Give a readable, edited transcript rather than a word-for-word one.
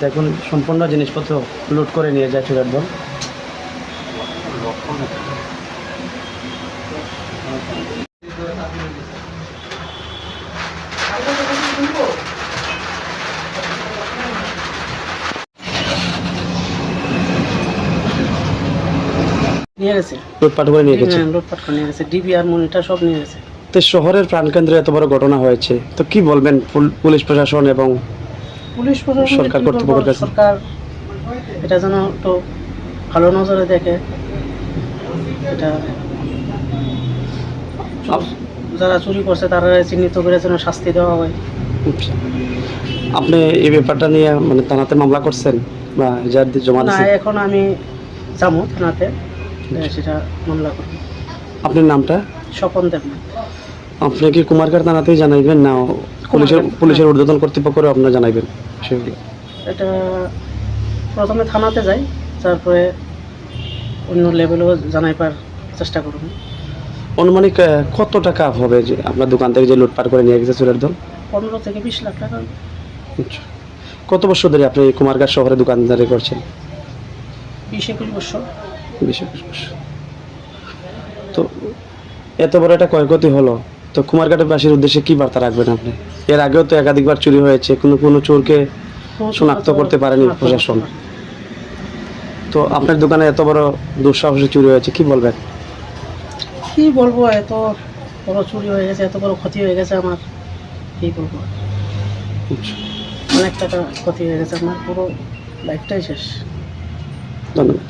দেখুন সম্পূর্ণ জিনিসপত্র লুট করে নিয়ে যায় চোরের দল। নিয়ে গেছে, লুটপাট করে নিয়ে গেছে। লুটপাট করে নিয়ে গেছে, ডিবিআর মনিটর সব নিয়ে গেছে। তো শহরের প্রাণকেন্দ্রে এত বড় ঘটনা হয়েছে, তো কি বলবেন পুলিশ প্রশাসন এবং পুলিশ প্রশাসন, সরকার কর্তৃপক্ষের কাছে? সরকার এটা যেন একটু ভালো নজরে দেখে, এটা যারা চুরি করছে তারা চিহ্নিত করে যেন শাস্তি দেওয়া হয়। আপনি এই ব্যাপারটা নিয়ে মানে থানাতে মামলা করছেন বা যার জমা না, দিয়েছেন? এখন আমি যাবো থানাতে, সেটা মামলা করব। আপনার নামটা? স্বপন দেবনাথ। আপনি কি কুমারঘাট থানাতেই জানাইবেন না পুলিশের ঊর্ধ্বতন কর্তৃপক্ষের আপনারা জানাইবেন সেগুলো? এটা প্রথমে থানাতে যাই, তারপরে অন্য লেভেলেও জানাইবার চেষ্টা করব। অনুমানিক কত টাকা হবে যে আপনার দোকান থেকে যে লুটপাট করে নিয়ে গেছে চোরের দল? 15 থেকে 20 লাখ টাকা। আচ্ছা। কত বছর ধরে আপনি কুমারঘাট শহরে দোকানদারি করছেন? 20-21 বছর। 20-21 বছর। তো এত বড় একটা ক্ষয়ক্ষতি হলো, তো কুমারঘাটবাসীর উদ্দেশ্যে কি বার্তা রাখবেন আপনি? এর আগেও তো একাধিকবার চুরি হয়েছে, কোনো চোরকে শনাক্ত করতে পারেনি প্রশাসন। তো আপনার দোকানে এত বড় দুঃসাহসে চুরি হয়েছে, কি বলবেন? কি বলবো, এত বড় চুরি হয়ে গেছে, এত বড় ক্ষতি হয়ে গেছে আমার, কি বলবো। অনেক টাকা ক্ষতি হয়ে গেছে, আমার পুরো লাইফটাই শেষ। ধন্যবাদ।